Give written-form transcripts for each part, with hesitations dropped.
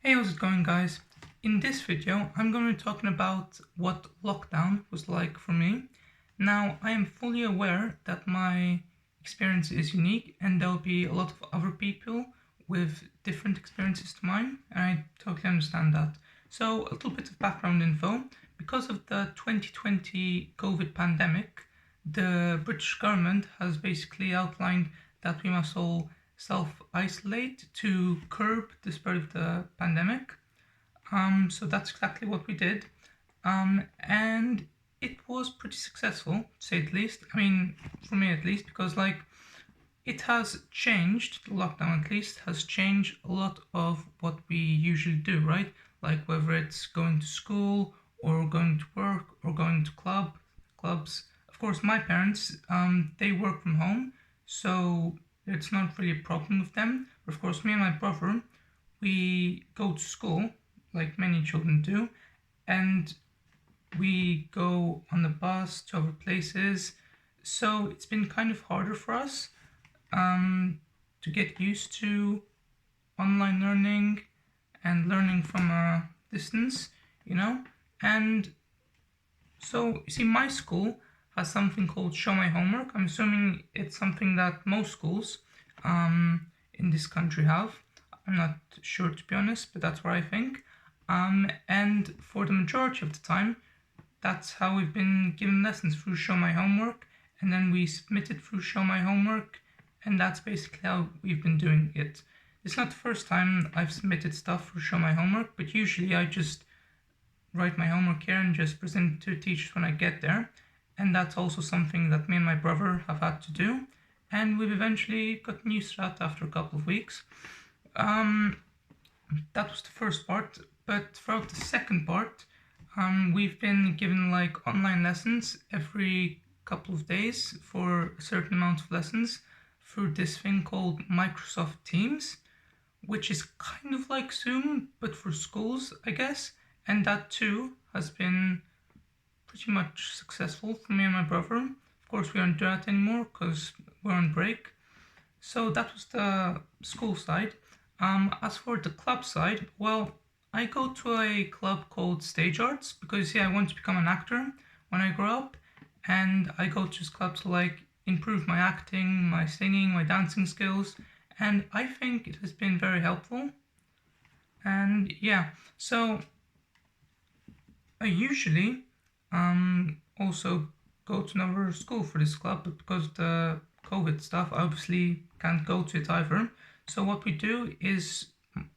Hey, how's it going, guys? In this video, I'm going to be talking about what lockdown was like for me. Now, I am fully aware that my experience is unique and there'll be a lot of other people with different experiences to mine, and I totally understand that. So, a little bit of background info. Because of the 2020 COVID pandemic, the British government has basically outlined that we must all self isolate to curb the spread of the pandemic. So that's exactly what we did. And it was pretty successful, to say the least. I mean, for me at least, because it has changed, the lockdown at least, has changed a lot of what we usually do, right? Like whether it's going to school or going to work or going to clubs. Of course, my parents, they work from home, so it's not really a problem with them. But of course, me and my brother, we go to school, like many children do, and we go on the bus to other places. So it's been kind of harder for us to get used to online learning and learning from a distance, you know? And so, you see, my school has something called Show My Homework. I'm assuming it's something that most schools in this country have. I'm not sure, to be honest, but that's what I think. And for the majority of the time, that's how we've been given lessons, through Show My Homework, and then we submit it through Show My Homework, and that's basically how we've been doing it. It's not the first time I've submitted stuff through Show My Homework, but usually I just write my homework here and just present it to teachers when I get there. And that's also something that me and my brother have had to do. And we've eventually gotten used to that after a couple of weeks. That was the first part. But throughout the second part, we've been given like online lessons every couple of days for a certain amount of lessons through this thing called Microsoft Teams, which is kind of like Zoom, but for schools, I guess. And that too has been pretty much successful for me and my brother. Of course, we aren't doing that anymore because we're on break. So that was the school side. As for the club side, well, I go to a club called Stage Arts because I want to become an actor when I grow up, and I go to this club to like improve my acting, my singing, my dancing skills, and I think it has been very helpful. And so I usually also go to another school for this club, but because of the COVID stuff, I obviously can't go to it either. So what we do is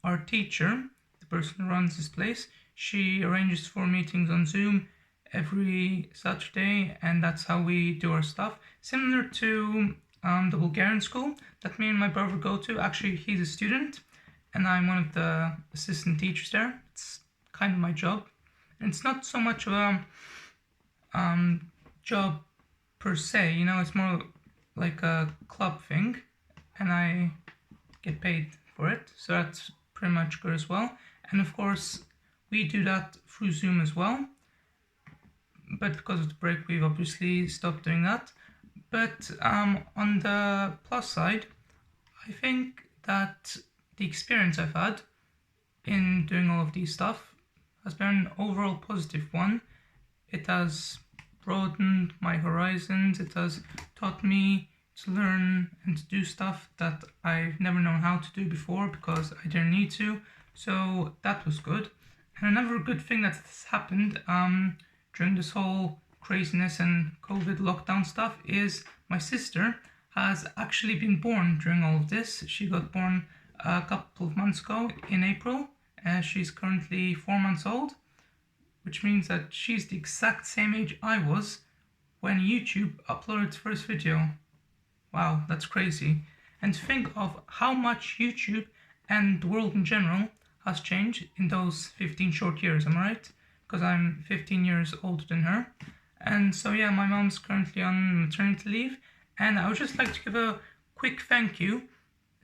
our teacher, the person who runs this place, she arranges for meetings on Zoom every Saturday, and that's how we do our stuff. Similar to the Bulgarian school that me and my brother go to. Actually, he's a student, and I'm one of the assistant teachers there. It's kind of my job. And it's not so much of a job per se, it's more like a club thing, and I get paid for it, so that's pretty much good as well. And of course, we do that through Zoom as well, but because of the break, we've obviously stopped doing that. But on the plus side, I think that the experience I've had in doing all of these stuff has been an overall positive one. It has broadened my horizons. It has taught me to learn and to do stuff that I've never known how to do before because I didn't need to. So that was good. And another good thing that has happened during this whole craziness and COVID lockdown stuff is my sister has actually been born during all of this. She got born a couple of months ago in April. She's currently 4 months old, which means that she's the exact same age I was when YouTube uploaded its first video. Wow, that's crazy. And to think of how much YouTube and the world in general has changed in those 15 short years, am I right? Because I'm 15 years older than her. And so my mom's currently on maternity leave, and I would just like to give a quick thank you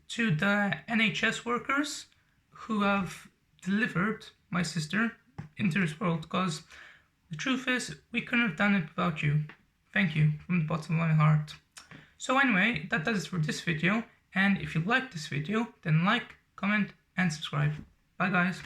to the NHS workers who have delivered my sister into this world, because the truth is, we couldn't have done it without you. Thank you from the bottom of my heart. So anyway, that does it for this video, and if you like this video, then like, comment, and subscribe. Bye guys.